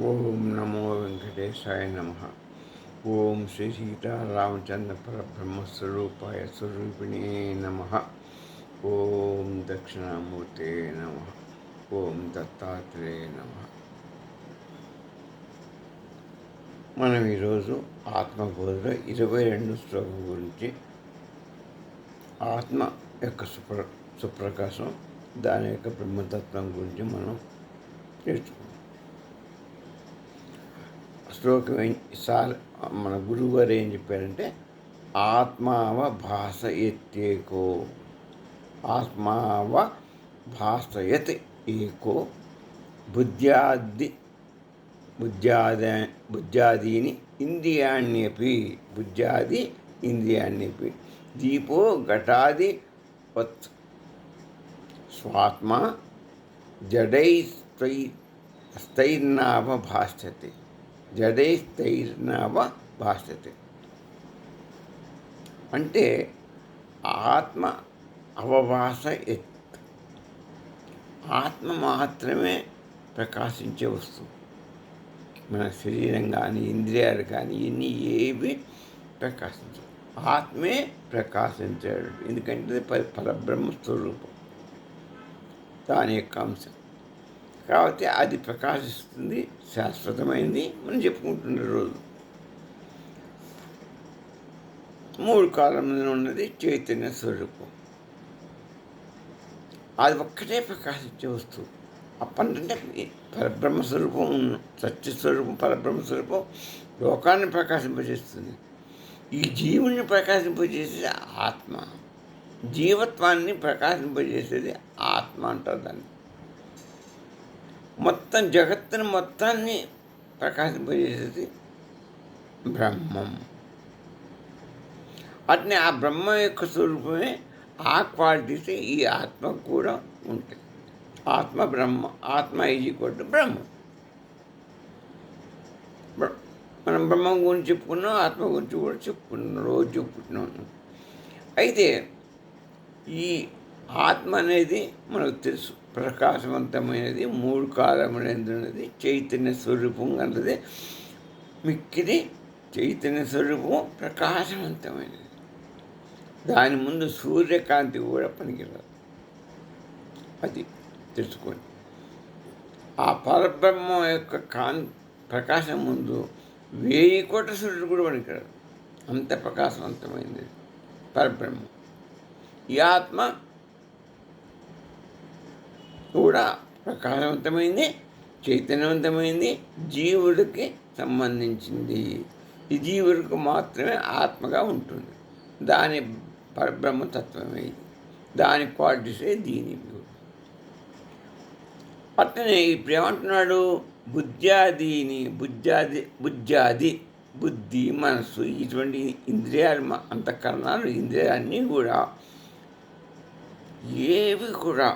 ఓం నమో వెంకటేశాయ నమ. ఓం శ్రీ సీతారామచంద్ర పరబ్రహ్మస్వరూపాయ స్వరూపిణే నమ. ఓం దక్షిణామూర్తే నమ. ఓం దత్తాత్రేయ నమ. మనం ఈరోజు ఆత్మబోధలో 22 శ్లోకం గురించి ఆత్మ యొక్క సుప్రకాశం, దాని యొక్క బ్రహ్మతత్వం గురించి మనం నేర్చుకుంటాం. శ్లోకం సార్ మన గురువు గారు ఏం చెప్పారంటే, ఆత్మావ భాసయత్యేకో, ఆత్మావ భాసయత్ ఏకో బుద్ధ్యాదీని ఇంద్రియాణ్యపి, బుద్ధ్యాది ఇంద్రియాణ్యపి దీపో ఘటాది వత్ స్వాత్మా జడైస్తైర్నావ భాష్యతే, జడైస్తైర్నావ భాష్యతే. అంటే ఆత్మ అవభాస ఎత్, ఆత్మ మాత్రమే ప్రకాశించే వస్తువు. మన శరీరం కానీ ఇంద్రియాలు కానీ ఇన్ని ఏవి ప్రకాశించవు, ఆత్మే ప్రకాశించాడు. ఎందుకంటే పరబ్రహ్మ స్వరూపం, దాని యొక్క అంశం కాబట్టి అది ప్రకాశిస్తుంది, శాశ్వతమైంది. మనం చెప్పుకుంటున్న రోజు 3 కాలంలో ఉన్నది చైతన్య స్వరూపం. అది ఒక్కటే ప్రకాశించే వస్తువు. అప్పంటే పరబ్రహ్మ స్వరూపం, సత్యస్వరూపం, పరబ్రహ్మ స్వరూపం లోకాన్ని ప్రకాశింపజేస్తుంది. ఈ జీవుని ప్రకాశింపజేసేది ఆత్మ, జీవత్వాన్ని ప్రకాశింపజేసేది ఆత్మ అంటారు దాన్ని. మొత్తం జగత్తుని మొత్తాన్ని ప్రకాశింపజేసేది బ్రహ్మం. అట్నే ఆ బ్రహ్మ యొక్క స్వరూపమే, ఆ క్వాలిటీస్ ఈ ఆత్మ కూడా ఉంటాయి. ఆత్మ బ్రహ్మ, ఆత్మ ఈజ్ ఈక్వల్ టు బ్రహ్మ. మనం బ్రహ్మం గురించి చెప్పుకున్నాం, ఆత్మ గురించి కూడా చెప్పుకున్నాం, రోజు చెప్పుకుంటున్నాం. అయితే ఈ ఆత్మ అనేది మనకు తెలుసు, ప్రకాశవంతమైనది, 3 కాలములందున్నది, చైతన్య స్వరూపం అన్నది. మిక్కిది చైతన్య స్వరూపం ప్రకాశవంతమైనది. దాని ముందు సూర్యకాంతి కూడా పనికిరాదు. అది తెలుసుకోండి. ఆ పరబ్రహ్మ యొక్క ప్రకాశం ముందు 1000 కోట్ల సూర్యుడు కూడా పనికిరాదు. అంత ప్రకాశవంతమైనది పరబ్రహ్మ. ఈ ఆత్మ కూడా ప్రకాశవంతమైంది, చైతన్యవంతమైంది, జీవుడికి సంబంధించింది. ఈ జీవుడికి మాత్రమే ఆత్మగా ఉంటుంది. దాని పరబ్రహ్మతత్వమే, దాని క్వాలిటీసే దీని. అట్లనే ఇప్పుడు ఏమంటున్నాడు, బుద్ధ్యాది బుద్ధి, మనస్సు, ఇటువంటి ఇంద్రియాలు, అంతఃకరణాలు, ఇంద్రియాలన్నీ కూడా ఏవి కూడా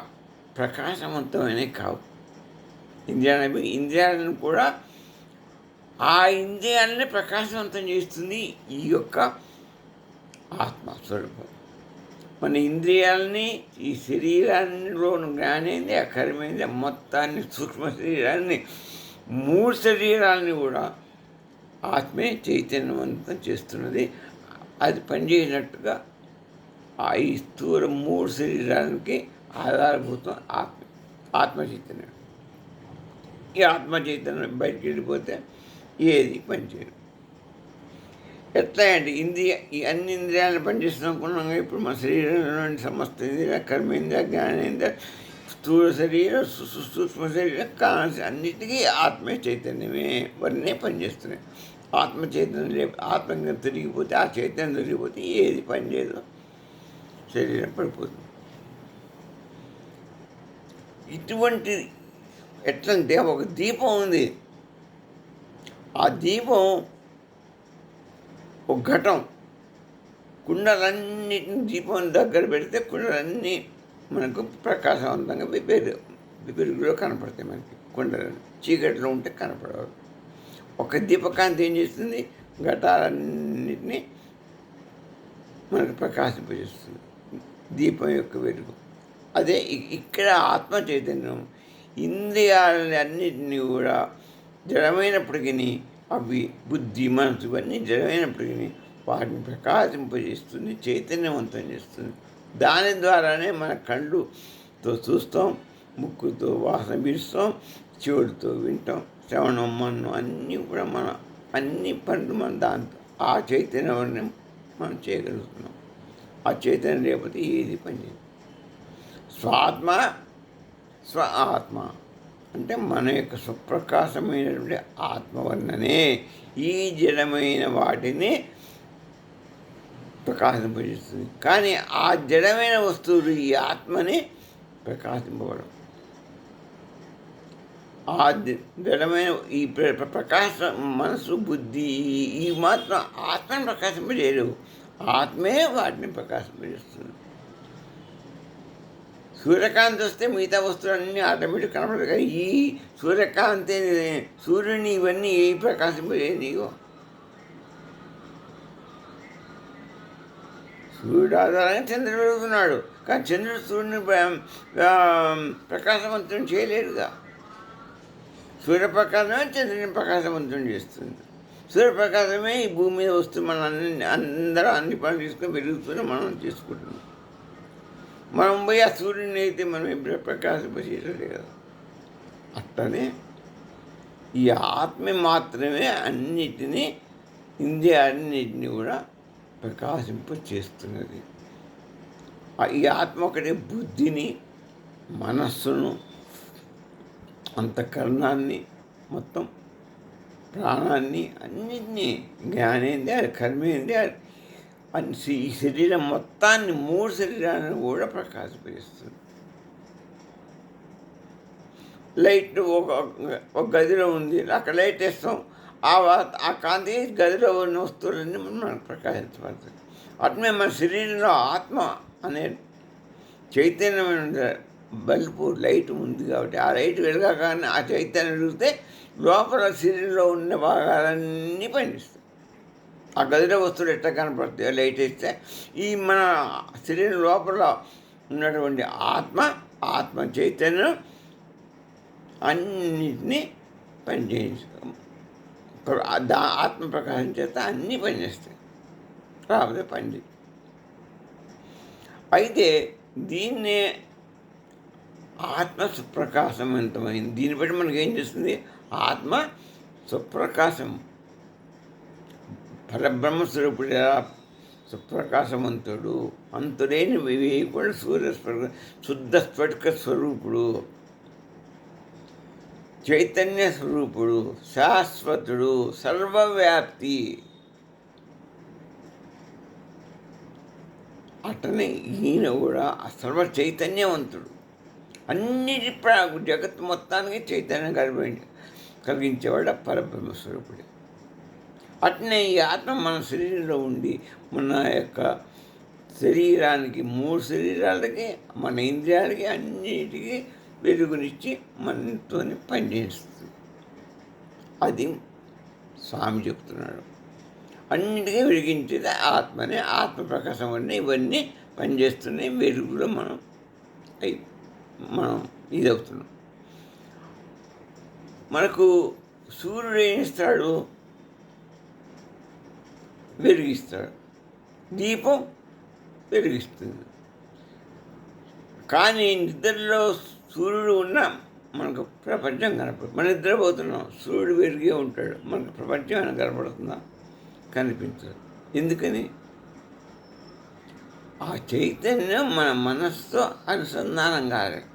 ప్రకాశవంతమైనవి కావు. ఇంద్రియాలను కూడా ఆ ఇంద్రియాలని ప్రకాశవంతం చేస్తుంది ఈ యొక్క ఆత్మస్వరూపం. మన ఇంద్రియాలని, ఈ శరీరాన్నిలోను జ్ఞానేంది, అకర్మైంది, మొత్తాన్ని, సూక్ష్మ శరీరాన్ని, 3 శరీరాలని కూడా ఆత్మే చైతన్యవంతం చేస్తున్నది. అది పనిచేసినట్టుగా ఈ స్థూల 3 శరీరానికి ఆధారభూతం ఆత్మ చైతన్యం. ఈ ఆత్మ చైతన్యం బయటికి వెళ్ళిపోతే ఏది పనిచేయదు. ఎట్లా అంటే ఈ అన్ని ఇంద్రియాలను పనిచేస్తున్నాం. ఇప్పుడు మన శరీరంలోని సమస్త ఇంద్రియ, కర్మేంద్రియ, జ్ఞానేంద్రియ, స్థూల శరీరం, సూక్ష్మ శరీరం, కాన్సి అన్నిటికీ ఆత్మే చైతన్యమే వరనే పనిచేస్తున్నాయి. ఆత్మ చైతన్యం ఆత్మ తిరిగిపోతే, ఆ చైతన్యం తిరిగిపోతే ఏది పనిచేయదు, శరీరం పడిపోతుంది. ఇటువంటి ఎట్లంటే ఒక దీపం ఉంది. ఆ దీపం ఒక ఘటం, కుండలన్నిటిని దీపం దగ్గర పెడితే కుండలన్నీ మనకు ప్రకాశవంతంగా విపెరుగులో కనపడతాయి. మనకి కుండలన్నీ చీకట్లో ఉంటే కనపడవు. ఒక దీపకాంతి ఏం చేస్తుంది, ఘటాలన్నిటినీ మనకు ప్రకాశింపజేస్తుంది, దీపం యొక్క వెలుగు. అదే ఇక్కడ ఆత్మ చైతన్యం ఇంద్రియాలని అన్నిటినీ కూడా జడమైనప్పటికీ అవి బుద్ధి మనసు ఇవన్నీ జడమైనప్పటికీ వాటిని ప్రకాశింపజేస్తుంది, చైతన్యవంతం చేస్తుంది. దాని ద్వారానే మన కళ్ళుతో చూస్తాం, ముక్కుతో వాసన పీలుస్తాం, చెవులతో వింటాం, శ్రవణం మన్నం అన్నీ కూడా అన్ని పనులు మన దాంతో ఆ చైతన్యాన్ని మనం చేయగలుగుతున్నాం. ఆ చైతన్యం లేకపోతే ఏది పనిచేయదు. స్వాత్మ స్వ ఆత్మ అంటే మన యొక్క సుప్రకాశమైనటువంటి ఆత్మవర్ణనే ఈ జడమైన వాటిని ప్రకాశింపజేస్తుంది. కానీ ఆ జడమైన వస్తువులు ఈ ఆత్మని ప్రకాశింపబడవు. ఆ జడమైన ఈ ప్రకాశ మనసు బుద్ధి ఈ మాత్రం ఆత్మని ప్రకాశింపజేయలేవు. ఆత్మే వాటిని ప్రకాశింపజేస్తుంది. సూర్యకాంతి వస్తే మిగతా వస్తువులన్నీ ఆటోమేటిక్ కనపడదు. కానీ ఈ సూర్యకాంతి సూర్యుని ఇవన్నీ ఏ ప్రకాశింపజేయదు. సూర్యుడు ఆధారంగా చంద్రుడు పెరుగుతున్నాడు, కానీ చంద్రుడు సూర్యుని ప్రకాశవంతం చేయలేడుగా. సూర్యప్రకాశమే చంద్రుని ప్రకాశవంతం చేస్తుంది. సూర్యప్రకాశమే ఈ భూమి మీద వస్తూ మనం అందరూ అన్ని పనులు తీసుకొని పెరుగుతూనే మనం చేసుకుంటున్నాం. మనం పోయి ఆ సూర్యుని అయితే మనం ఎప్పుడు ప్రకాశింపజేయలేదు కదా. అట్లనే ఈ ఆత్మ మాత్రమే అన్నిటినీ ఇంద్రియాలన్నిటినీ కూడా ప్రకాశింప చేస్తున్నది. ఈ ఆత్మ ఒకటే బుద్ధిని, మనస్సును, అంతఃకరణాన్ని, మొత్తం ప్రాణాన్ని, అన్నిటినీ, జ్ఞానేంద్రియాలు, కర్మేంద్రియాలు, ఈ శరీరం మొత్తాన్ని, 3 శరీరాలను కూడా ప్రకాశిస్తుంది. లైట్ ఒక గదిలో ఉంది, అక్కడ లైట్ వేస్తాం, ఆ కాంతి గదిలో ఉన్న వస్తువులన్నీ మనకు ప్రకాశించబడుతుంది. అట్లనే మన శరీరంలో ఆత్మ అనే చైతన్యమైన బల్బు లైట్ ఉంది కాబట్టి ఆ లైట్ వెలగగానే ఆ చైతన్యం వెలిగితే లోపల శరీరంలో ఉన్న భాగాలన్నీ పనిచేస్తాయి. ఆ గదిలో వస్తువులు ఎట్లా కనపడుతాయో లైట్ వేస్తే ఈ మన శరీరం లోపల ఉన్నటువంటి ఆత్మ చైతన్యం అన్నిటినీ పనిచేయించుతాం. ఆత్మ ప్రకాశం చేత అన్నీ పనిచేస్తాయి, రాకపోతే పని. అయితే దీన్నే ఆత్మ సుప్రకాశవంతమైంది. దీన్ని బట్టి మనకి ఏం చేస్తుంది? ఆత్మ సుప్రకాశం, పరబ్రహ్మస్వరూపుడు సుప్రకాశవంతుడు, అంతులేని కూడా శుద్ధ స్ఫటిక స్వరూపుడు, చైతన్య స్వరూపుడు, శాశ్వతుడు, సర్వవ్యాప్తి. అతనే ఈయన కూడా సర్వ చైతన్యవంతుడు, అన్నిటి జగత్తు మొత్తానికి చైతన్యం కలిగించేవాడు పరబ్రహ్మస్వరూపుడే. అట్నే ఈ ఆత్మ మన శరీరంలో ఉండి మన యొక్క శరీరానికి, 3 శరీరాలకి, మన ఇంద్రియాలకి, అన్నిటికీ వెలుగునిచ్చి మనతో పనిచేస్తుంది. అది స్వామి చెప్తున్నాడు. అన్నిటికీ వెలిగించేది ఆత్మనే. ఆత్మ ప్రకాశం వల్ల ఇవన్నీ పనిచేస్తున్నాయి. వెలుగులో మనం ఇదవుతున్నాం. మనకు సూర్యుడు ఏం ఇస్తాడు? వెలిగిస్తాడు. దీపం వెలిగిస్తుంది. కానీ నిద్రలో సూర్యుడు ఉన్న మనకు ప్రపంచం కనపడదు. మనం నిద్రపోతున్నాం, సూర్యుడు వెలిగే ఉంటాడు, మనకు ప్రపంచం ఏమైనా కనపడుతుందా? కనిపించదు. ఎందుకని? ఆ చైతన్యం మన మనస్సుతో అనుసంధానం కాలేదు.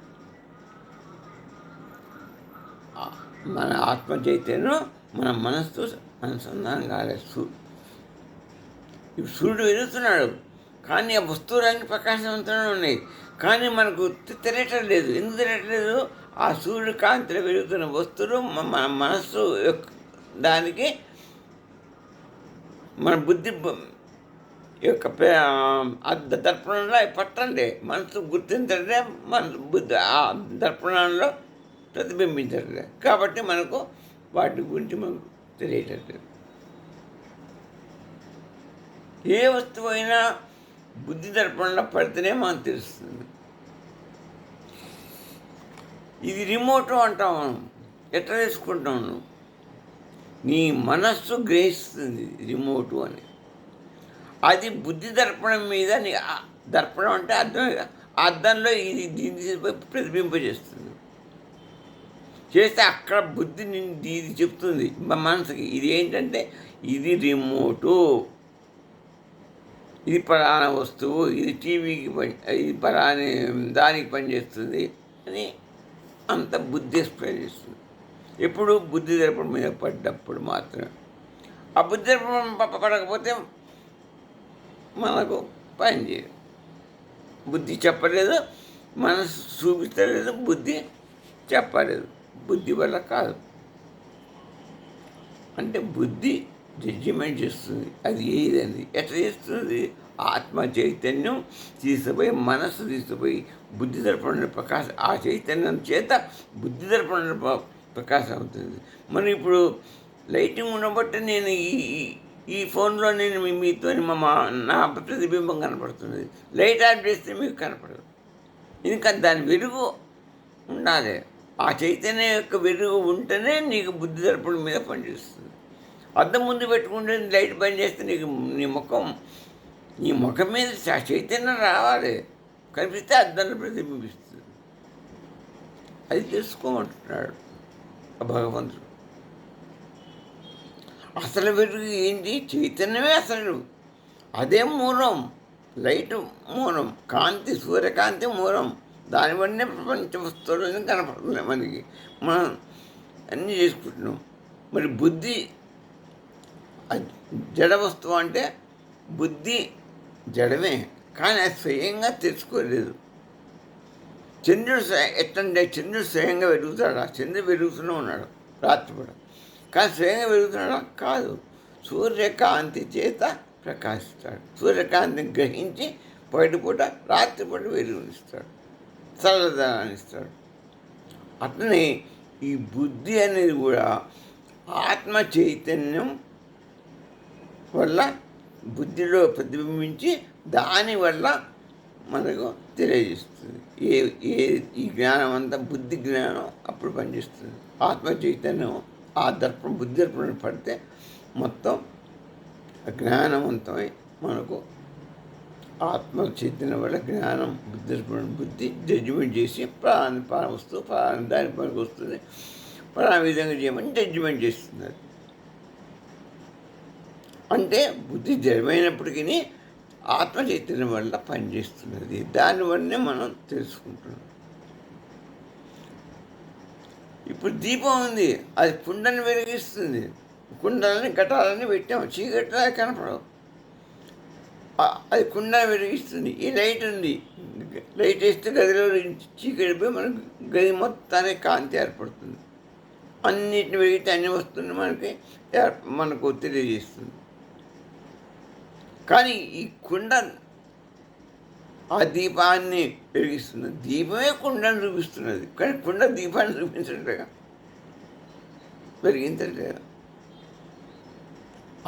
మన ఆత్మ చైతన్యం మన మనస్సుతో అనుసంధానం కాలేదు. సూర్యుడు వెలుగుతున్నాడు, కానీ ఆ వస్తువులన్నీ ప్రకాశవంతంగా ఉన్నాయి, కానీ మనకు తెలియటం లేదు. ఎందుకు తెలియట్లేదు? ఆ సూర్యుడు కాంతిలో వెలుగుతున్న వస్తువులు మన మనస్సు దానికి మన బుద్ధి యొక్క దర్పణంలో పట్టండి, మనసు గుర్తించడే, మన బుద్ధి ఆ దర్పణంలో ప్రతిబింబించట్లేదు. కాబట్టి మనకు వాటి గురించి మనకు తెలియటట్లేదు. ఏ వస్తువు అయినా బుద్ధి దర్పణలో పడితేనే మనకు తెలుస్తుంది. ఇది రిమోట్ అంటాం మనం. ఎట్లా తీసుకుంటాం? నీ మనస్సు గ్రహిస్తుంది రిమోటు అని. అది బుద్ధి దర్పణం మీద దర్పణం అంటే అర్థం, అద్దంలో ఇది దీన్ని ప్రతిబింబజేస్తుంది. చేస్తే అక్కడ బుద్ధి ఇది చెప్తుంది మనసుకి, ఇది ఏంటంటే ఇది రిమోటు, ఇది పలానా వస్తువు, ఇది టీవీకి ఇది పలాని దానికి పనిచేస్తుంది అని అంత బుద్ధి ఎక్స్ప్లెయిన్ చేస్తుంది. ఎప్పుడు బుద్ధి దర్పణం మీద పడ్డప్పుడు మాత్రమే. ఆ బుద్ధి దర్పణం పడకపోతే మనకు పని చేయదు. బుద్ధి చెప్పలేదు, మనసు చూపించలేదు, బుద్ధి చెప్పలేదు. బుద్ధి వల్ల కాదు. అంటే బుద్ధి జడ్జిమెంట్ చేస్తుంది. అది ఏదండి ఎట్లా చేస్తుంది? ఆత్మ చైతన్యం తీసుకుపోయి మనస్సు తీసుకుపోయి బుద్ధి దర్పణ ప్రకాశం, ఆ చైతన్యం చేత బుద్ధి దర్పణ ప్రకాశం అవుతుంది. మరి ఇప్పుడు లైటింగ్ ఉండబట్టి నేను ఈ ఫోన్లో నేను మీతో నా ప్రతిబింబం కనపడుతుంది. లైట్ ఆఫ్ చేస్తే మీకు కనపడదు. ఇంకా దాని వెలుగు ఉండాలి. ఆ చైతన్యం యొక్క వెలుగు ఉంటేనే నీకు బుద్ధి దర్పణ మీద పనిచేస్తుంది. అద్దం ముందు పెట్టుకుంటే లైట్ బంద్ చేస్తే నీకు నీ ముఖం మీద చైతన్యం రావాలి, కనిపిస్తే అద్దంలో ప్రతిబింబిస్తుంది. అది తెలుసుకోమంటున్నాడు భగవంతుడు. అసలు వెలుగు ఏంటి? చైతన్యమే అసలు, అదే మూలం. లైటు మూలం, కాంతి సూర్యకాంతి మూలం. దానివల్లనే ప్రపంచ వస్తువులని కనపడుతున్నాయి మనకి. మనం అన్నీ చేసుకుంటున్నాం. మరి బుద్ధి జడ వస్తువు అంటే బుద్ధి జడమే, కానీ అది స్వయంగా తెలుసుకోలేదు. చంద్రుడు ఎట్లంటే చంద్రుడు స్వయంగా వెలుగుతాడా? చంద్రుడు వెలుగుతూనే ఉన్నాడు రాత్రిపూట, కానీ స్వయంగా వెలుగుతున్నాడా? కాదు. సూర్యకాంతి చేత ప్రకాశిస్తాడు. సూర్యకాంతిని గ్రహించి పగటిపూట రాత్రిపూట వెలుగునిస్తాడు, చల్లదనాన్ని ఇస్తాడు. అట్లనే ఈ బుద్ధి అనేది కూడా ఆత్మ చైతన్యం వల్ల బుద్ధిలో ప్రతిబింబించి దానివల్ల మనకు తెలియజేస్తుంది. ఈ జ్ఞానం అంతా బుద్ధి జ్ఞానం అప్పుడు పనిచేస్తుంది. ఆత్మ చైతన్యం ఆ బుద్ధి దర్పణ పడితే మొత్తం జ్ఞానవంతమై మనకు ఆత్మ చైతన్యం వల్ల జ్ఞానం బుద్ధి జడ్జిమెంట్ చేసి పలానా వస్తువు పలానా దాని పనికి వస్తుంది, పలానా విధంగా చేయమని జడ్జిమెంట్ చేస్తుంది. అంటే బుద్ధి జడమైనప్పటికీ ఆత్మ చైతన్యం వల్ల పనిచేస్తున్నది. దానివల్లనే మనం తెలుసుకుంటున్నాం. ఇప్పుడు దీపం ఉంది, అది కుండని వెలిగిస్తుంది. కుండలని ఘటాలని పెట్టాము, చీకట్లా కనపడవు, అది కుండని వెలిగిస్తుంది. ఈ లైట్ ఉంది, లైట్ వేస్తే గదిలో చీకటిపోయి మనకు గది మొత్తానికి కాంతి ఏర్పడుతుంది. అన్నిటిని వెలిగితే అన్ని వస్తువులు మనకు తెలియజేస్తుంది. కానీ ఈ కుండ ఆ దీపాన్ని వెలిగిస్తున్నది. దీపమే కుండను చూపిస్తున్నది, కానీ కుండ దీపాన్ని చూపించట్లేగా, వెలిగించట్లేదా?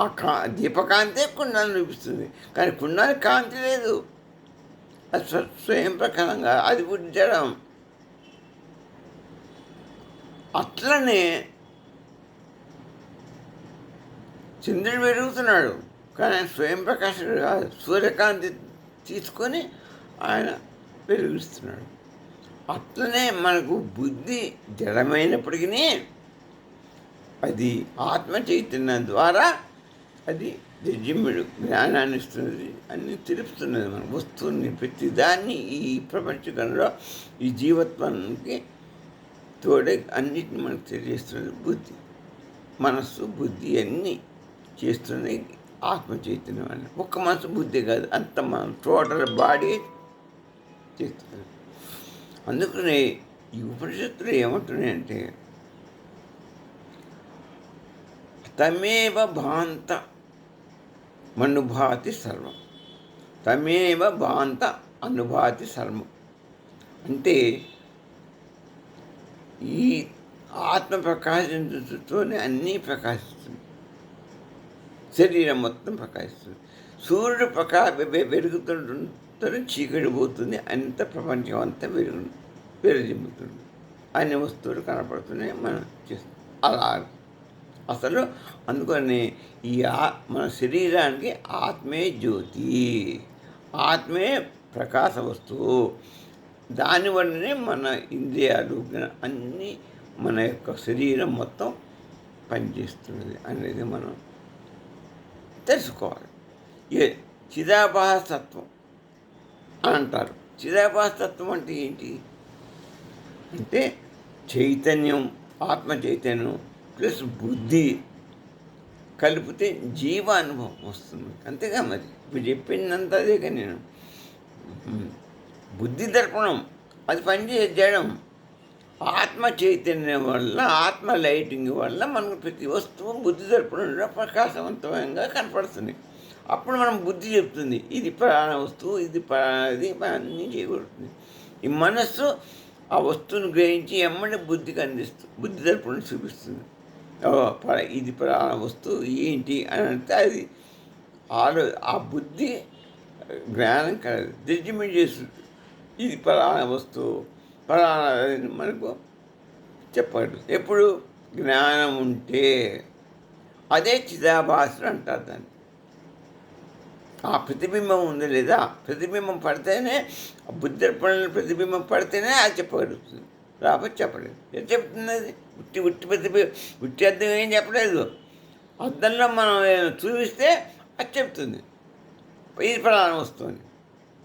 ఆ దీపకాంతే కుండను చూపిస్తుంది, కానీ కుండానికి కాంతి లేదు. అది స్వయం ప్రకారంగా అది జడం. అట్లనే చంద్రుడు వెలుగుతున్నాడు, కానీ ఆయన స్వయం ప్రకాశుడు కాదు. సూర్యకాంతి తీసుకొని ఆయన వెలిగిస్తున్నాడు. అట్లనే మనకు బుద్ధి జడమైనప్పటికీ అది ఆత్మ చైతన్యం ద్వారా అది జడ్జిమెంట్ జ్ఞానాన్ని ఇస్తున్నది, అన్నీ తెలుపుతున్నది. మన వస్తువుని ప్రతిదాన్ని ఈ ప్రపంచంలో ఈ జీవత్వానికి తోడే అన్నిటిని మనకు తెలియజేస్తున్నది బుద్ధి. మనస్సు బుద్ధి అన్నీ చేస్తున్నది ఆత్మ చైతన్యం అని. ఒక్క మనసు బుద్ధి కాదు, అంత మనం టోటల్ బాడీ చేస్తుంది. అందుకనే ఈ ఉపనిషత్తులు ఏమంటున్నాయంటే తమేవ భాంత మనుభాతి సర్వం, తమేవ భాంత అనుభాతి సర్వం. అంటే ఈ ఆత్మ ప్రకాశించుతూనే అన్నీ ప్రకాశిస్తుంది, శరీరం మొత్తం ప్రకాశిస్తుంది. సూర్యుడు వెలుగుతుంటే చీకటి పోతుంది, అంత ప్రపంచం అంతా వెలుగుతుంది, అన్ని వస్తువులు కనపడుతున్నాయి, మనం చేస్తాం. అలా అసలు అందుకని ఈ మన శరీరానికి ఆత్మే జ్యోతి, ఆత్మే ప్రకాశ వస్తువు. దానివల్లనే మన ఇంద్రియాలు అన్నీ, మన యొక్క శరీరం మొత్తం పనిచేస్తున్నది అనేది మనం తెలుసుకోవాలి. ఏ చిదాభాసత్వం అని అంటారు. చిదాభాసత్వం అంటే ఏంటి అంటే చైతన్యం, ఆత్మ చైతన్యం ప్లస్ బుద్ధి కలిపితే జీవానుభవం వస్తుంది. అంతేగా మరి ఇప్పుడు చెప్పిందంత అదేగా నేను. బుద్ధి దర్పణం అది పనిచేయడం ఆత్మ చైతన్యం వల్ల, ఆత్మ లైటింగ్ వల్ల మనకు ప్రతి వస్తువు బుద్ధి దర్పణంలో ప్రకాశవంతంగా కనపడుతుంది. అప్పుడు మనం బుద్ధి చెప్తుంది ఇది ప్రాణ వస్తువు, ఇది ఇది అన్నీ చేయబడుతుంది. ఈ మనస్సు ఆ వస్తువును గ్రహించి ఎమ్మడి బుద్ధికి అందిస్తుంది, బుద్ధి దర్పణం చూపిస్తుంది. ఇది ప్రాణ వస్తువు ఏంటి అని అంటే అది ఆ బుద్ధి జ్ఞానం కలదు, జడ్జిమెంట్ చేస్తుంది. ఇది ఫలానా వస్తువు, ఫలానా మనకు చెప్పగలదు. ఎప్పుడు జ్ఞానం ఉంటే అదే చిదాభాసుడు అంటారు దాన్ని. ఆ ప్రతిబింబం ఉంది లేదా, ప్రతిబింబం పడితేనే బుద్ధర్పణలో ప్రతిబింబం పడితేనే అది చెప్పగలుగుతుంది, రాకపోతే చెప్పలేదు. ఏం చెప్తుంది అది? ఉట్టి అర్థం ఏం చెప్పలేదు. అద్దంలో మనం చూపిస్తే అది చెప్తుంది ఇది ఫలానా వస్తుంది.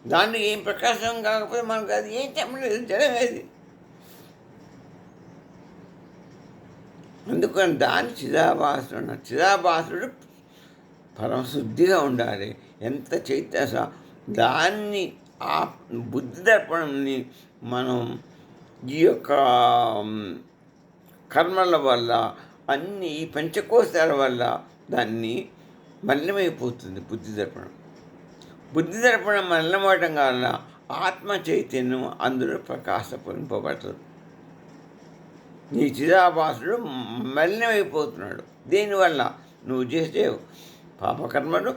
దాన్ని ఏం ప్రకాశం కాకపోతే మనకు అది ఏం చెప్పలేదు, జరగదు. అందుకని దాన్ని చిదాభాసుడు అన్నారు. చిదాభాసుడు పరమశుద్ధిగా ఉండాలి. ఎంత చైతన్య దాన్ని ఆ బుద్ధి దర్పణని మనం ఈ యొక్క కర్మల వల్ల అన్ని ఈ పంచకోశాల వల్ల దాన్ని మలినమైపోతుంది. బుద్ధి దర్పణం మలినమవటం వల్ల ఆత్మ చైతన్యం అందులో ప్రకాశపడింపబడుతుంది. నీ చిదాభాసుడు మలినమైపోతున్నాడు. దీనివల్ల నువ్వు చేసే పాపకర్మలు,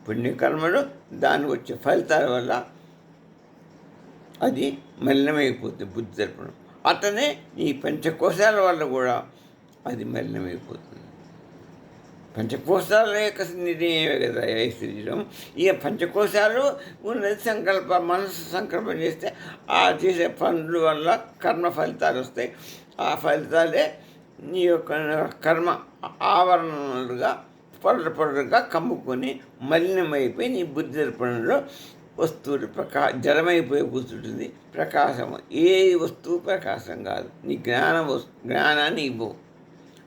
పుణ్యకర్మలు, దానికి వచ్చే ఫలితాల వల్ల అది మలినమైపోతుంది బుద్ధి దర్పణం. అట్లనే ఈ పంచకోశాల వల్ల కూడా అది మలినమైపోతుంది. పంచకోశాల యొక్క నిర్ణయమే కదా ఈ శరీరం. ఈ పంచకోశాలు ఉన్నది మనసు సంకల్పం చేస్తే ఆ చేసే పనుల వల్ల కర్మ ఫలితాలు వస్తాయి. ఆ ఫలితాలే నీ యొక్క కర్మ ఆవరణలుగా పొరలుగా కమ్ముకొని మలినమైపోయి నీ బుద్ధి దర్పణంలో వస్తువులు జడమైపోయి కూర్చుంటుంది. ప్రకాశం ఏ వస్తువు ప్రకాశం కాదు. నీ జ్ఞానాన్ని ఇవ్వవు.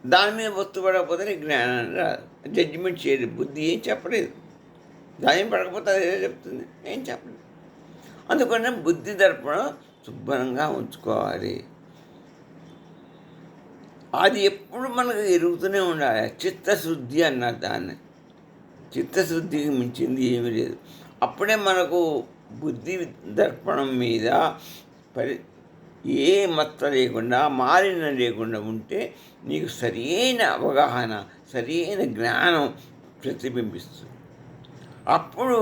దాని మీద వస్తువు పడకపోతే నీ జ్ఞానాన్ని రాదు. జడ్జిమెంట్ చేయలేదు. బుద్ధి ఏం చెప్పలేదు. దాని పడకపోతే అదే చెప్తుంది, ఏం చెప్పలేదు. అందుకనే బుద్ధి దర్పణం శుభ్రంగా ఉంచుకోవాలి. అది ఎప్పుడు మనకు ఎరుగుతూనే ఉండాలి. చిత్తశుద్ధి అన్నారు దాన్ని. చిత్తశుద్ధికి మించింది ఏమీ లేదు. అప్పుడే మనకు బుద్ధి దర్పణం మీద ఏ మత్త లేకుండా, మాలిన్యం లేకుండా ఉంటే నీకు సరైన అవగాహన, సరైన జ్ఞానం ప్రతిబింబిస్తుంది. అప్పుడు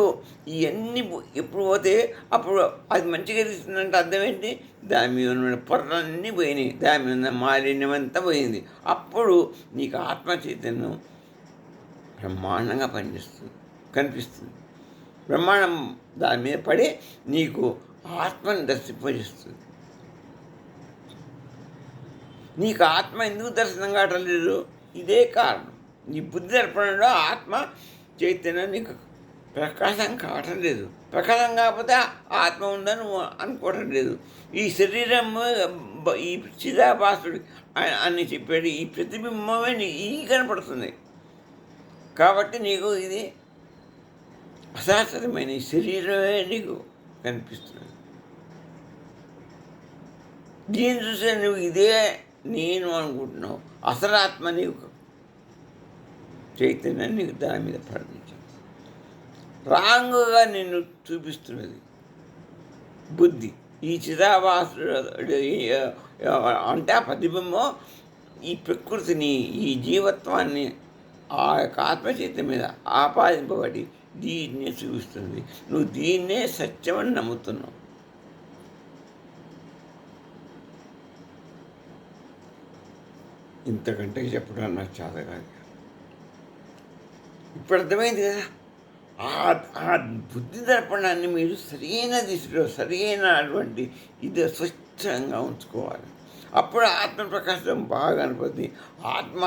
ఇవన్నీ ఎప్పుడు పోతే అప్పుడు అది మంచిగా తీస్తుందంటే అర్థం ఏంటి? దాని మీద ఉన్న పొరలన్నీ పోయినాయి, దాని మీద ఉన్న మాలిన్యం అంతా పోయింది. అప్పుడు నీకు ఆత్మ చైతన్యం బ్రహ్మాండంగా కనిపిస్తుంది. బ్రహ్మాండం దాని మీద పడి నీకు ఆత్మని దర్శింపజేస్తుంది. నీకు ఆత్మ ఎందుకు దర్శనం కావటం లేదు? ఇదే కారణం. నీ బుద్ధి దర్పణంలో ఆత్మ చైతన్యం నీకు ప్రకాశం కావటం లేదు. ప్రకాశం కాకపోతే ఆత్మ ఉందని నువ్వు అనుకోవటం లేదు. ఈ శరీరం ఈ చిదాభాసుడు అని చెప్పాడు. ఈ ప్రతిబింబమే ఈ కనపడుతుంది. కాబట్టి నీకు ఇది అశాశ్వతమైన ఈ శరీరమే నీకు కనిపిస్తుంది. దీన్ని చూసే నువ్వు ఇదే నేను అనుకుంటున్నావు. అసలాత్మ నీకు చైతన్యాన్ని నీకు దాని మీద పడింది. రాంగుగా నిన్ను చూపిస్తున్నది బుద్ధి. ఈ చిదాభాసుడు అంటే ఆ ప్రతిబింబం ఈ ప్రకృతిని, ఈ జీవత్వాన్ని ఆ యొక్క ఆత్మచైతన్యం మీద ఆపాదింపబడి దీన్నే చూపిస్తుంది. నువ్వు దీన్నే సత్యమని నమ్ముతున్నావు. ఇంతకంటే చెప్పడం నాకు చేత కాదు. ఇప్పుడు అర్థమైంది కదా. ఆ ఆ బుద్ధి దర్పణాన్ని మీరు సరైన దిశలో సరైనటువంటి ఇది స్వచ్ఛంగా ఉంచుకోవాలి. అప్పుడు ఆత్మ ప్రకాశం బాగా కనపడుతుంది. ఆత్మ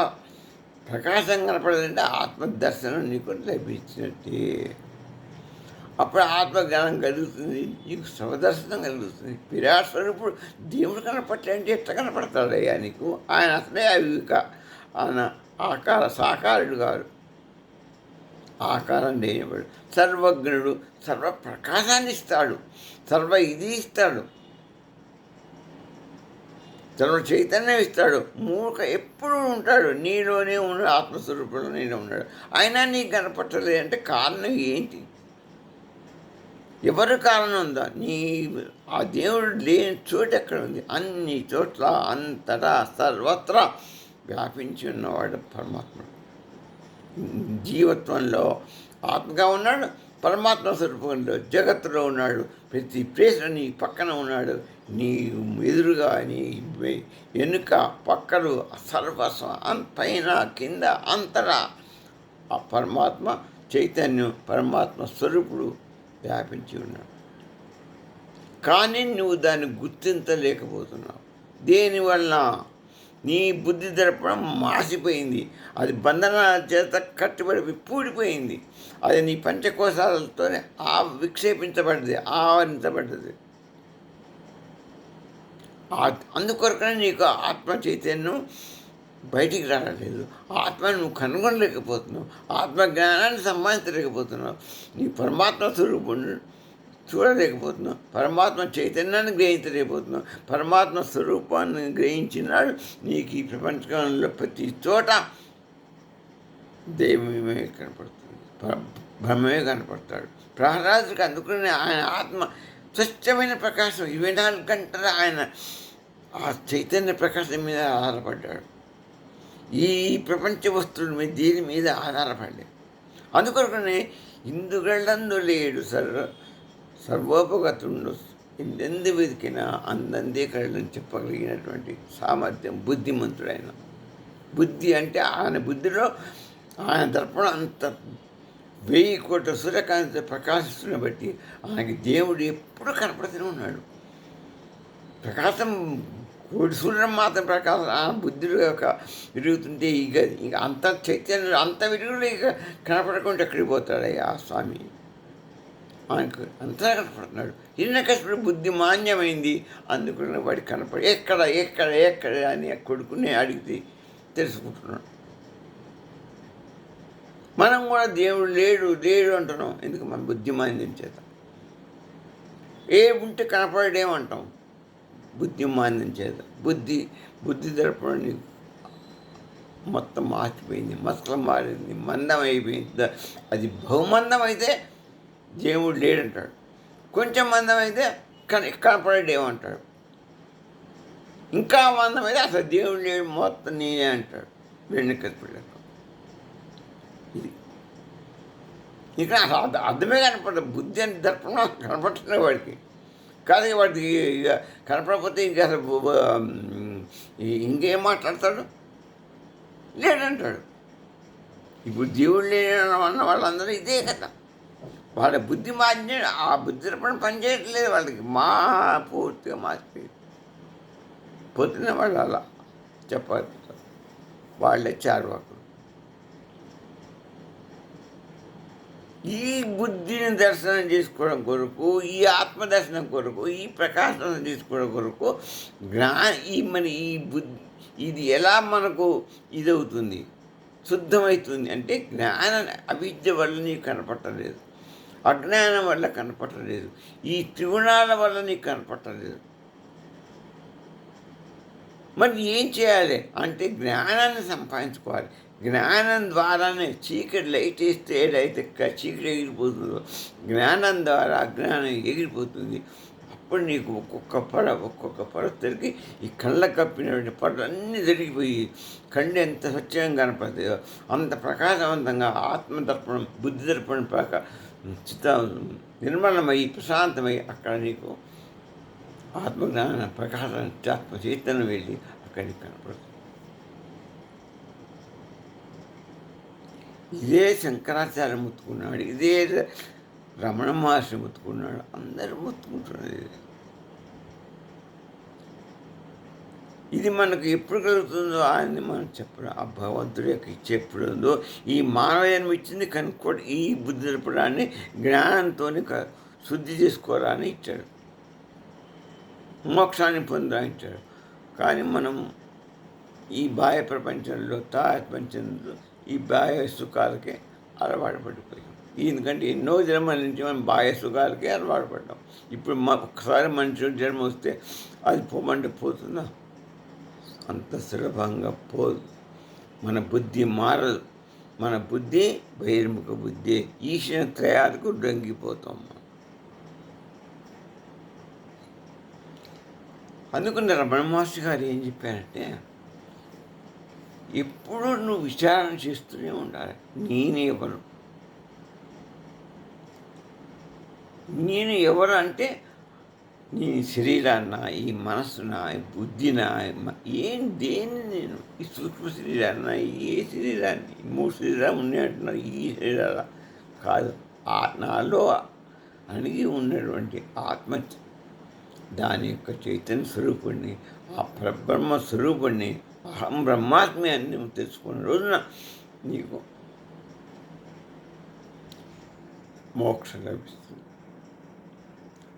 ప్రకాశం కనపడదంటే ఆత్మ దర్శనం నీకు లభించినట్టే. అప్పుడు ఆత్మజ్ఞానం కలుగుతుంది, నీకు స్వదర్శనం కలుగుతుంది. విరాట్ స్వరూపుడు దేవుడు కనపట్లంటే ఎట్లా కనపడతాడయ్యా నీకు? ఆయన అసలే అవిక, ఆయన ఆకార సాకారుడు కాదు, ఆకారం లేనివాడు, సర్వజ్ఞుడు, సర్వ ప్రకాశాన్ని ఇస్తాడు, సర్వ ఇది ఇస్తాడు, సర్వ చైతన్యం ఇస్తాడు. ఎప్పుడు ఉంటాడు, నీలోనే ఉన్నాడు, ఆత్మస్వరూపంలో నీలో ఉన్నాడు. అయినా నీకు కనపట్టలేదు అంటే కారణం ఏంటి? ఎవరు కారణం ఉందా? ఆ దేవుడు లేని చోటు ఎక్కడ ఉంది? అన్ని చోట్ల అంతటా సర్వత్రా వ్యాపించి ఉన్నవాడు పరమాత్ముడు. జీవత్వంలో ఆత్మగా ఉన్నాడు, పరమాత్మ స్వరూపంలో జగత్తులో ఉన్నాడు. ప్రతి ప్లేస్లో నీ పక్కన ఉన్నాడు, నీ ఎదురుగా, నీ వెనుక, పక్కలు, సర్వస్వం, పైన కింద అంతటా ఆ పరమాత్మ చైతన్యం, పరమాత్మ స్వరూపుడు వ్యాపించి ఉన్నాడు. కానీ నువ్వు దాన్ని గుర్తించలేకపోతున్నావు. దేనివల్ల? నీ బుద్ధి దర్పణం మాసిపోయింది, అది బంధనాల చేత కట్టుబడి పూడిపోయింది. అది నీ పంచకోశాలతోనే విక్షేపించబడ్డది, ఆవరించబడ్డది. అందుకొరకనే నీకు ఆత్మ చైతన్యం బయటికి రావట్లేదు. ఆత్మను నువ్వు కనుగొనలేకపోతున్నావు, ఆత్మజ్ఞానాన్ని సంపాదించలేకపోతున్నావు, నీ పరమాత్మ స్వరూపుని చూడలేకపోతున్నావు, పరమాత్మ చైతన్యాన్ని గ్రహించలేకపోతున్నావు. పరమాత్మ స్వరూపాన్ని గ్రహించినాడు నీకు ఈ ప్రపంచంలో ప్రతి చోట దైవమే కనపడుతుంది, బ్రహ్మమే కనపడతాడు. ప్రహ్లాదుడికి అందుకునే ఆయన ఆత్మ స్వచ్ఛమైన ప్రకాశం, 24 గంటల ఆయన ఆ చైతన్య ప్రకాశం మీద ఆధారపడ్డాడు. ఈ ప్రపంచ వస్తువుల మీద దీని మీద ఆధారపడలేదు. అందుకొరకనే ఇందుగళ్ళందు లేడు సర్వోపగతుండు, ఎందెందు వెతికినా అందందే కళ్ళని చెప్పగలిగినటువంటి సామర్థ్యం బుద్ధిమంతుడైన. బుద్ధి అంటే ఆయన బుద్ధిలో ఆయన దర్పణం అంత 1000 కోట్ల సూర్యకాంతి ప్రకాశిస్తున్న బట్టి ఆయనకి దేవుడు ఎప్పుడు కనపడుతూనే ఉన్నాడు. ప్రకాశం కోటి సూర్యుడు మాత్రం ప్రకాశం ఆ బుద్ధుడు యొక్క విరుగుతుంటే ఇక అంత చైతన్యం అంత విరుగుడు ఇక కనపడకుండా ఎక్కడికి పోతాడయ్యా ఆ స్వామి? ఆయనకు అంతా కనపడుతున్నాడు. హిరణ్యకశిపుడు బుద్ధి మాన్యమైంది, అందుకని వాడికి కనపడి ఎక్కడ ఎక్కడ ఎక్కడ అని కొడుకుని అడిగితే తెలుసుకుంటున్నాడు. మనం కూడా దేవుడు లేడు లేడు అంటున్నాం, ఎందుకు? మన బుద్ధి మాంద్యం చేత. ఏ ఉంటే కనపడేమంటాం? బుద్ధి మాంద్యం చేత. బుద్ధి దర్పణని మొత్తం మార్చిపోయింది, మసలం మారింది, మందం అయిపోయింది. అది బహుమందం అయితే దేవుడు లేడంటాడు, కొంచెం మందం అయితే కనపడేమంటాడు, ఇంకా మందం అయితే అసలు దేవుడు లేడు మొత్తం నేనే అంటాడు. హిరణ్యకశిపుడు ఇది ఇక్కడ అసలు అర్థమే కనపడదు. బుద్ధి అని దర్పణం కనపడుతున్నాయి వాడికి. కాదు వాడికి ఇక కనపడకపోతే ఇంకా అసలు ఇంకేం మాట్లాడతాడు? లేడంటాడు. ఇప్పుడు దేవుడు లేడన్న వాళ్ళందరూ ఇదే కదా. వాళ్ళ బుద్ధి మార్చి ఆ బుద్ధి దర్పణం పనిచేయట్లేదు వాళ్ళకి, పూర్తిగా మార్చిపోయింది. పొద్దున్న వాళ్ళు అలా చెప్పాలి, వాళ్ళే చార్వాకులు. ఈ బుద్ధిని దర్శనం చేసుకోవడం కొరకు, ఈ ఆత్మదర్శనం కొరకు, ఈ ప్రకాశం తీసుకోవడం కొరకు ఈ బుద్ధి ఇది ఎలా మనకు ఇదవుతుంది, శుద్ధమవుతుంది అంటే జ్ఞానం. అవిద్య వల్ల నీకు కనపట్టలేదు, అజ్ఞానం వల్ల కనపట్టలేదు, ఈ త్రిగుణాల వల్ల నీకు కనపట్టలేదు. మరి ఏం చేయాలి అంటే జ్ఞానాన్ని సంపాదించుకోవాలి. జ్ఞానం ద్వారానే చీకటి లైట్ వేస్తే ఏదైతే చీకటి ఎగిరిపోతుందో, జ్ఞానం ద్వారా అజ్ఞానం ఎగిరిపోతుంది. అప్పుడు నీకు ఒక్కొక్క పొర తిరిగి ఈ కళ్ళ కప్పినటువంటి పొరలు అన్నీ జరిగిపోయి కళ్ళు ఎంత స్వచ్ఛంగా కనపడతాయో అంత ప్రకాశవంతంగా ఆత్మదర్పణం బుద్ధి దర్పణం నిర్మలమై ప్రశాంతమై అక్కడ నీకు ఆత్మజ్ఞాన ప్రకాశం ఆత్మ చైతన్యం వెళ్ళి అక్కడికి కనపడుతుంది. ఇదే శంకరాచార్య ముత్తుకున్నాడు, ఇదే రమణ మహర్షి ముత్తుకున్నాడు, అందరూ ముత్తుకుంటున్నారు. ఇది మనకు ఎప్పుడు కలుగుతుందో ఆయన్ని మనం చెప్పడం, ఆ భగవంతుడి యొక్క ఇచ్చే ఎప్పుడు ఉందో ఈ మానవ జన్మ ఇచ్చింది కనుక్కోవడం, ఈ బుద్ధి తెలపడాన్ని జ్ఞానంతో శుద్ధి చేసుకోవాలని ఇచ్చాడు, మోక్షాన్ని పొందాయించాడు. కానీ మనం ఈ బాహ్య ప్రపంచంలో ప్రపంచంలో ఈ బాహ్య సుఖాలకే అలవాటు పడిపోయాం. ఎందుకంటే ఎన్నో జన్మల నుంచి మనం బాహ్య సుఖాలకే అలవాటు పడ్డాం. ఇప్పుడు ఒక్కసారి మనిషి జన్మ వస్తే అది పోమంటే పోతుందా? అంత సులభంగా పోదు. మన బుద్ధి మారదు. మన బుద్ధి బహిర్ముఖ బుద్ధి, ఈశ్వర త్రయాలకు డొంగిపోతాం. అందుకని రమణ మహర్షి గారు ఏం చెప్పారంటే, ఎప్పుడూ నువ్వు విచారణ చేస్తూనే ఉండాలి. నేను ఎవరు, నేను ఎవరు అంటే నీ శరీరాన్న, ఈ మనస్సున, ఈ బుద్ధిన, దేన్ని నేను ఈ సూక్ష్మ శరీరాన్న, ఏ శరీరాన్ని, 3 శరీరాలు ఉన్నాయంటున్నా, ఈ శరీరాల కాదు, నాలో అణిగి ఉన్నటువంటి ఆత్మ, దాని యొక్క చైతన్య స్వరూపుణ్ణి, ఆ పరబ్రహ్మ స్వరూపుణ్ణి, అహం బ్రహ్మాత్మే అని నువ్వు తెలుసుకున్న రోజున నీకు మోక్షం లభిస్తుంది.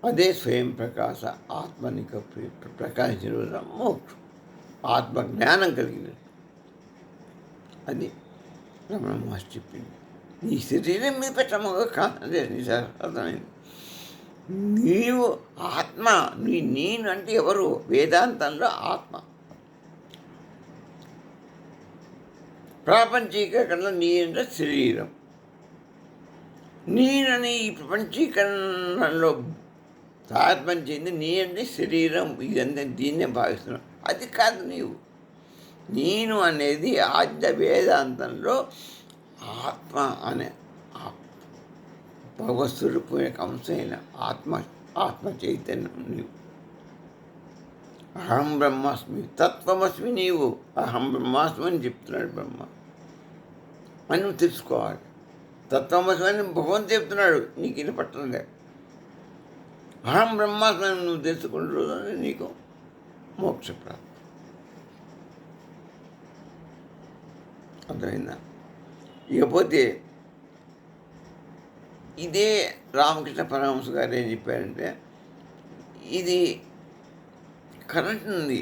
అదే స్వయం ప్రకాశ ఆత్మనిక ప్రకాశించిన రోజున మోక్షం, ఆత్మజ్ఞానం కలిగినది. అది రమణ మహర్షి చెప్పింది. నీ శరీరం మీద పెట్టమగా కాదే అర్థమైంది. నీవు ఆత్మ, నేను అంటే ఎవరు? వేదాంతంలో ఆత్మ. ప్రాపంచీకరణలో నేనంటే శరీరం. నేనని ఈ ప్రపంచీకరణలో తారతమ్యం చెంది నేనంటే శరీరం, ఇదంతా దీన్నే భావిస్తున్నాను. అది కాదు నీవు. నేను అనేది ఆద్య వేదాంతంలో ఆత్మ అనే భగవత్స్వరూపం యొక్క అంశమైన ఆత్మ చైతన్యం నీవు. అహం బ్రహ్మాస్మి, తత్వమస్మి నీవు. అహం బ్రహ్మాస్మి అని చెప్తున్నాడు బ్రహ్మ అని నువ్వు తెలుసుకోవాలి. తత్వమస్మి అని భగవంతుడు చెప్తున్నాడు, నీకు ఇది పట్టలే. అహం బ్రహ్మాస్మి అని నువ్వు తెలుసుకున్న రోజు నీకు మోక్షప్రాప్తి. అర్థమైందా? ఇకపోతే ఇదే రామకృష్ణ పరమహంస గారు ఏం చెప్పారంటే, ఇది కరెంట్ ఉంది.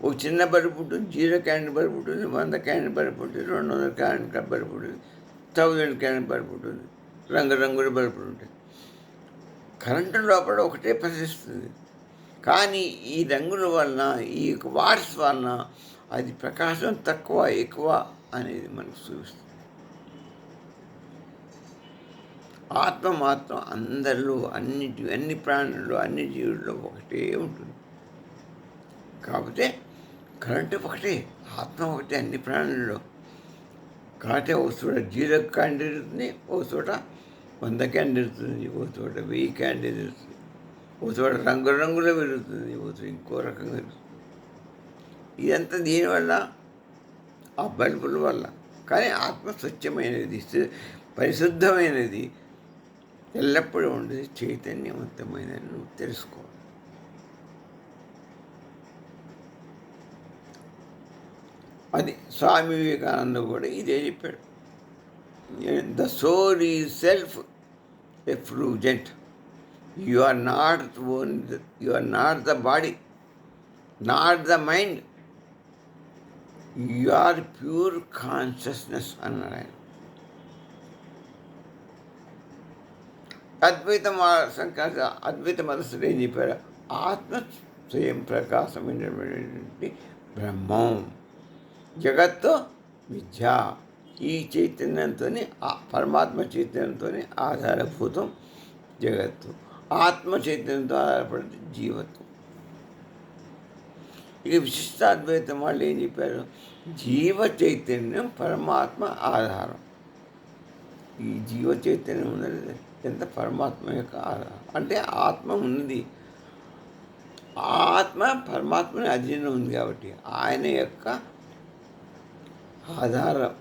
ఒక చిన్న బల్బు ఉంటుంది, 0 క్యాండిల్ బల్బు ఉంటుంది, 100 క్యాండిల్ బల్బు ఉంటుంది, 200 క్యాండిల్ బల్బు ఉంటుంది, 1000 క్యాండిల్ బల్బు ఉంటుంది, రంగురంగుల బల్బులు ఉంటాయి. కరెంటు లోపల ఒకటే ప్రసరిస్తుంది. కానీ ఈ రంగుల వలన, ఈ వాట్స్ వలన అది ప్రకాశం తక్కువ ఎక్కువ అనేది మనకు చూపిస్తుంది. ఆత్మ మాత్రం అందరిలో, అన్ని ప్రాణుల్లో, అన్ని జీవుల్లో ఒకటే ఉంటుంది. కాకపోతే కరెంటు ఒకటే, ఆత్మ ఒకటే అన్ని ప్రాణుల్లో. కాబట్టి ఒక చోట 0 క్యాండిల్ ఇరుతుంది, ఒక చోట 100 క్యాండిల్ ఇరుతుంది, ఒక చోట 1000 క్యాండిల్ ఇరుతుంది, ఒక చోట రంగురంగులో పెరుగుతుంది, ఒక చోట ఇంకో రకంగా పెరుగుతుంది. ఇదంతా దీనివల్ల, ఆ బల్బుల వల్ల. కానీ ఆత్మ స్వచ్ఛమైనది, పరిశుద్ధమైనది, ఎల్లప్పుడూ ఉండేది, చైతన్యవంతమైనది నువ్వు తెలుసుకోవాలి. అది స్వామి వివేకానంద కూడా ఇదే చెప్పాడు. The soul is self effulgent. You are not the body, not the mind, you are pure consciousness అన్నాడు ఆయన. అద్వైత మదస్సులు ఏం చెప్పారు? ఆత్మ స్వయం ప్రకాశమైనటువంటి బ్రహ్మం, జగత్తు మిథ్య. ఈ చైతన్యంతో, పరమాత్మ చైతన్యంతో ఆధారభూతం జగత్తు, ఆత్మ చైతన్యంతో ఆధారపడింది జీవత్వం. ఇక విశిష్టాద్వైతం వాళ్ళు ఏం చెప్పారు? జీవ చైతన్యం పరమాత్మ ఆధారం. ఈ జీవ చైతన్యం ఉన్నది ఎంత పరమాత్మ యొక్క ఆధారం. అంటే ఆత్మ ఉన్నది, ఆత్మ పరమాత్మని అధీనం ఉంది కాబట్టి ఆయన యొక్క ఆధారం,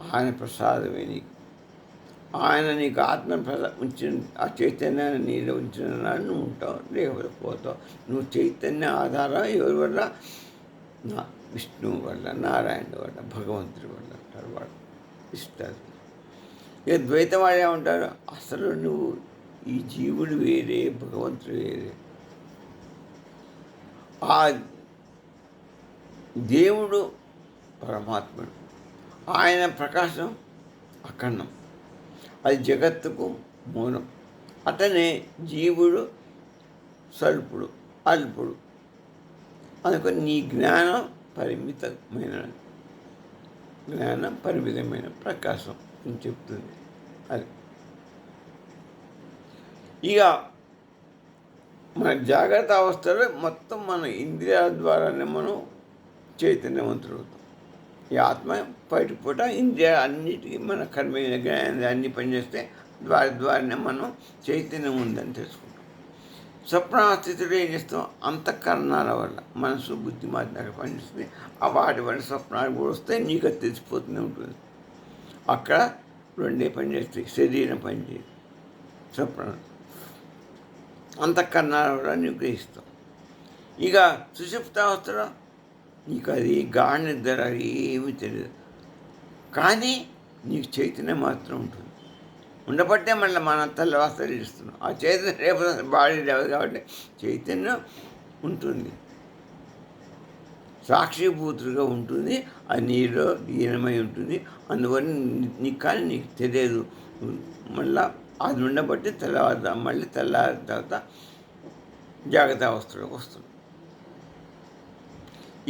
ఆయన ప్రసాదమే నీకు. ఆయన నీకు ఆత్మ ఉంచిన ఆ చైతన్యాన్ని నీలో ఉంచిన నాడు నువ్వు ఉంటావు, లేకపోతే పోతావు. నువ్వు చైతన్య ఆధారం ఎవరి వల్ల? నా విష్ణువు వల్ల, నారాయణ వల్ల, భగవంతుడి వల్ల అంటారు వాడు ఇస్తారు. ఇక ద్వైతం వాడు ఏమంటారు? అసలు నువ్వు ఈ జీవుడు వేరే, భగవంతుడు వేరే. ఆ దేవుడు పరమాత్ముడు, ఆయన ప్రకాశం అఖండం, అది జగత్తుకు మూలం. అతనే జీవుడు స్వల్పుడు, అల్పుడు. అందుకని నీ జ్ఞానం పరిమితమైన ప్రకాశం అని చెప్తుంది. అది ఇక మన జాగ్రత్త అవస్థలో మొత్తం మన ఇంద్రియాల ద్వారానే మనం చైతన్యవంతులు అవుతాం. ఈ ఆత్మ బయట పూట ఇంద్రియాలు అన్నిటికీ మన కర్మేంద్రియ జ్ఞానేంద్రియ అన్ని పనిచేస్తే ద్వారానే మనం చైతన్యం ఉందని తెలుసుకుంటాం. స్వప్నస్థితిలో ఏం చేస్తాం? అంతఃకరణాల వల్ల మనసు, బుద్ధి మాత్రం పనిచేస్తుంది. ఆ వాటి వల్ల స్వప్నాలు కూడా వస్తే నీకు అది తెలిసిపోతూనే ఉంటుంది. అక్కడ రెండే పనిచేస్తాయి, శరీరం పనిచేయదు, స్వప్న అంతఃకరణాల వల్ల నువ్వు గ్రహిస్తావు. ఇక సుషుప్తావస్థలో నీకు అది గాఢ నిద్ర ఏమీ తెలియదు, కానీ నీకు చైతన్యం మాత్రం ఉంటుంది. ఉండబట్టే మళ్ళీ మన తెల్లవాస్తలు ఇస్తున్నాం. ఆ చైతన్యం రేపు బాడీ లేవు కాబట్టి చైతన్యం ఉంటుంది, సాక్షిభూతులుగా ఉంటుంది. అది నీలో లీనమై ఉంటుంది. అందువల్ల నీకు కానీ నీకు తెలియదు. మళ్ళీ అది ఉండబట్టి మళ్ళీ తెల్లారిన తర్వాత జాగ్రత్త అవస్థలోకి వస్తుంది.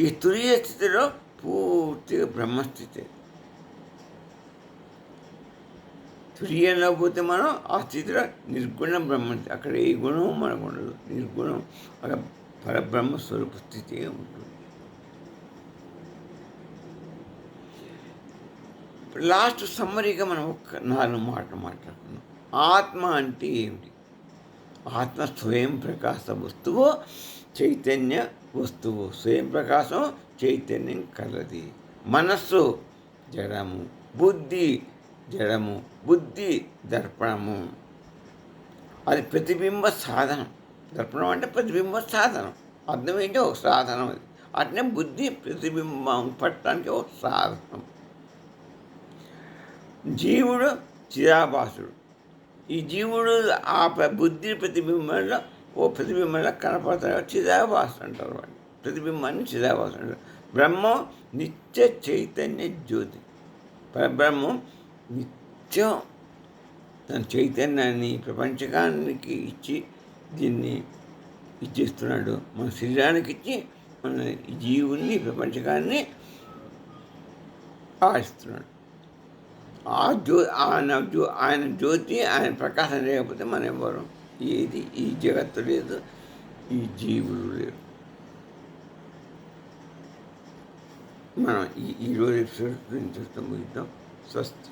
ఈ తురియ స్థితిలో పూర్తిగా బ్రహ్మస్థితి. తురియంలో పోతే మనం ఆ స్థితిలో నిర్గుణ బ్రహ్మస్థితి, అక్కడ ఏ గుణం మనకు ఉండదు, నిర్గుణం, అక్కడ పరబ్రహ్మ స్వరూప స్థితి ఉంటుంది. లాస్ట్ సమ్మరీగా మనం ఒక 4 మాటలు మాట్లాడుకున్నాం. ఆత్మ అంటే ఏమిటి? ఆత్మ స్వయం ప్రకాశ వస్తువు, చైతన్య వస్తువు. స్వయం ప్రకాశం, చైతన్యం కలది. మనస్సు జడము, బుద్ధి జడము, బుద్ధి దర్పణము. అది ప్రతిబింబ సాధనం. దర్పణం అంటే ప్రతిబింబ సాధనం. అర్థం ఏంటి? ఒక సాధనం. అది అట్నే బుద్ధి ప్రతిబింబం పట్టడానికి ఒక సాధనం. జీవుడు చిదాభాసుడు. ఈ జీవుడు ఆ బుద్ధి ప్రతిబింబంలో ప్రతిబింబంలో కనపడతాడు, చిదాభాసు అంటారు వాడిని. ప్రతిబింబాన్ని చిదాభాసు అంటారు. బ్రహ్మం నిత్య చైతన్య జ్యోతి. పరబ్రహ్మం నిత్యం తన చైతన్యాన్ని ప్రపంచకానికి ఇచ్చి దీన్ని ఇచ్చేస్తున్నాడు. మన శరీరానికి ఇచ్చి మన జీవుల్ని, ప్రపంచకాన్ని ఆడిస్తున్నాడు. ఆయన జ్యోతి, ఆయన ప్రకాశం లేకపోతే మనం ఎవరు? ఏది ఈ జగత్తు లేదు, ఈ జీవులు లేరు. మనం ఈరోజు ఎపిసోడ్ చూస్తాం. ముగిద్దాం. స్వస్తి.